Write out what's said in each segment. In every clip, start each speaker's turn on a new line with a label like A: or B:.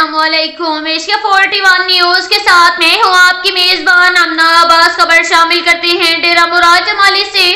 A: अस्सलामुअलैकुम। Asia 41 news के साथ मैं हूँ आपकी मेजबान अमना अब्बास। खबर शामिल करते हैं डेरा मुराद जमाली से।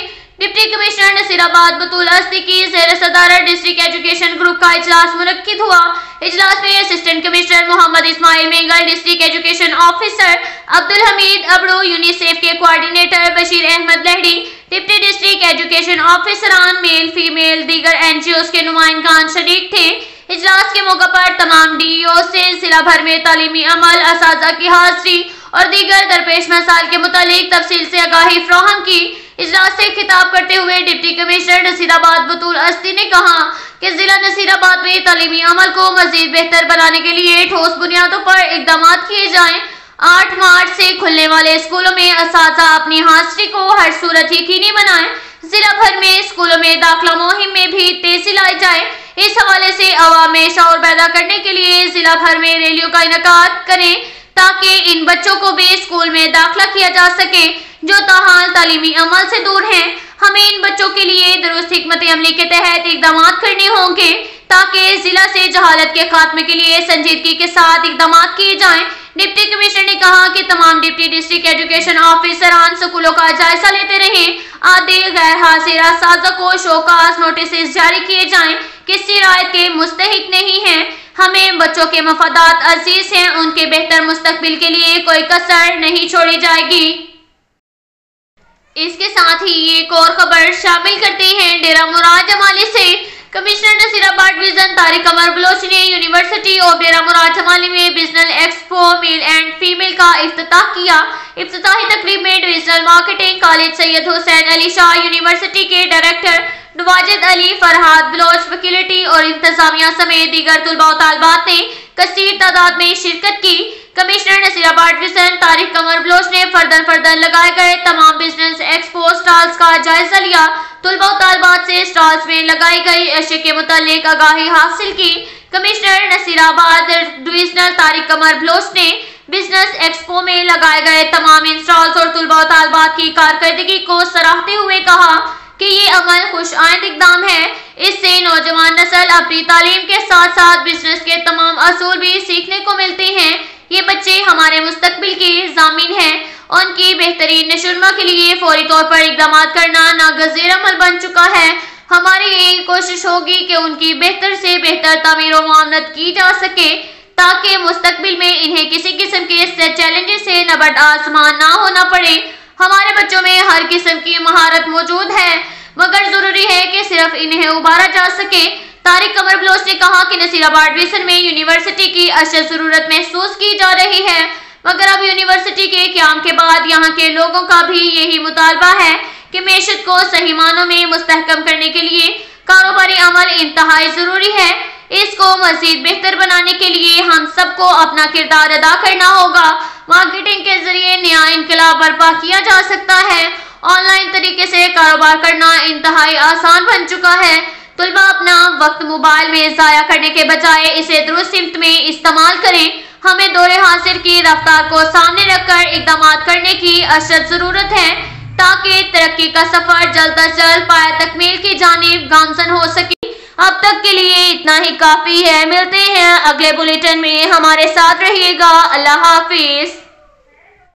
A: डिप्टी कमिश्नर नसीराबाद बतूल अस्दी की ज़ेर सदारत डिस्ट्रिक्ट एजुकेशन ग्रुप का इजलास मुनक्किद हुआ। इजलास में assistant commissioner Mohammad Ismail Mengal, district education officer Abdul Hameed Abro, UNICEF के coordinator Bashir Ahmed Lehri, deputy district education ऑफिसरान मेल फीमेल दीगर NGOs के नुमाइंदान शरीक थे। इजलास के मौके पर तमाम DEO से जिला भर में तालीमी अमल, असातिज़ा की हाजिरी और दीगर दरपेश मसाइल के मुतालिक तफसील से आगाही फराहम की। इजलास से खिताब करते हुए डिप्टी कमिश्नर नसीराबाद बतूल अस्दी ने कहा कि जिला नसीराबाद में तालीमी अमल को मजीद बेहतर बनाने के लिए ठोस बुनियादों पर इकदाम किए जाएं। 8 मार्च से खुलने वाले स्कूलों में असातिज़ा अपनी हाजिरी को हर सूरत यकीनी बनाएं। जिला भर में स्कूलों में दाखिला मुहिम में भी तेजी लाई जाए। इस हवाले से अवाम में शऊर पैदा करने के लिए जिला भर में रैलियों का इनेकाद करें ताकि इन बच्चों को भी स्कूल में दाखिला किया जा सके जो ताहाल तालीमी अमल से दूर हैं। हमें इन बच्चों के लिए दुरुस्त हिकमत अमली के तहत इकदाम करने होंगे ताकि जिला से जहालत के खात्मे के लिए संजीदगी के साथ इकदाम किए जाएं। डिप्टी कमिश्नर ने कहा कि तमाम डिप्टी डिस्ट्रिक्ट एजुकेशन ऑफिसरान स्कूलों का जायजा लेते रहें। आदि गैर हाजिर असातिज़ा को शोकास नोटिस जारी किए जाएं। किसी रायत के मुस्तहिक नहीं हैं। हमें बच्चों के मफादात अजीज हैं, उनके बेहतर मुस्तकबिल के लिए कोई कसर नहीं छोड़ी जाएगी। इसके साथ ही एक और खबर शामिल करते हैं डेरा मुराद जमाली से। कमिश्नर नसीराबाद डिवीजन तारिक कमर बलोच ने यूनिवर्सिटी ऑफ डेरा मुराद जमाली में business expo male and female का इफ्तिताह किया। इफ्तिताही तकरीब में divisional marketing college Syed Hussain Ali Shah, university के डायरेक्टर वाजिद अली, फरहाद बलोच, फैकल्टी और इंतजामिया समेत दीगर तुलबा और तालिबात ने कसीर तादाद में शिरकत की। कमिश्नर नसीराबाद डिवीजन तारिक कमर बलोच ने फर्दन लगाए गए तमाम बिजनेस एक्सपो स्टॉल्स का जायजा लिया। तुलबा और तालिबात से स्टॉल्स में लगाई गई अशिया के मुतालिक आगाही हासिल की। कमिश्नर नसीराबाद डिविजनल तारिक कमर बलोच ने बिजनेस एक्सपो में लगाए गए तमाम स्टॉल्स और तुलबा और तालिबात की कारकर्दगी को सराहते हुए कहा कि ये अमल खुश आइंद इकदाम है। इससे नौजवान नस्ल अपनी तालीम के साथ साथ बिजनेस के तमाम असूल भी सीखने को मिलते हैं। ये बच्चे हमारे मुस्तकबिल के ज़ामिन हैं। उनकी बेहतरीन नशुरमा के लिए फौरी तौर पर इकदाम करना नागज़ीर अमल बन चुका है। हमारी यही कोशिश होगी कि उनकी बेहतर से बेहतर तामीर और मुआवनत की जा सके ताकि मुस्तकबिल में इन्हें किसी किस्म के चैलेंजेस से नबर्द आसमान ना होना पड़े। हमारे बच्चों में हर किस्म की महारत मौजूद है, मगर जरूरी है कि सिर्फ इन्हें उबारा जा सके। तारिक कमर बलोच ने कहा कि नसीराबाद डिवीजन में यूनिवर्सिटी की अशद जरूरत महसूस की जा रही है, मगर अब यूनिवर्सिटी के क़याम के बाद यहाँ के लोगों का भी यही मुतालबा है कि मेशत को सही मानों में मुस्तहकम करने के लिए कारोबारी अमल इंतहाई जरूरी है। इसको मजीद बेहतर बनाने के लिए हम सबको अपना किरदार अदा करना होगा। मार्केटिंग के जरिए नया इनकलाब बर्पा किया जा सकता है। ऑनलाइन तरीके से कारोबार करना इंतहाई आसान बन चुका है। तुलबा अपना वक्त मोबाइल में ज़ाया करने के बजाय इसे दुरुस्त सिमत में इस्तेमाल करें। हमें दौरे हासिल की रफ्तार को सामने रखकर इकदाम करने की अशद जरूरत है ताकि तरक्की का सफर जल्द अज जल्द पाया तकमील की जानिब गामजन हो सके। अब तक के लिए इतना ही काफी है। मिलते हैं अगले बुलेटिन में, हमारे साथ रहिएगा। अल्लाह हाफिज।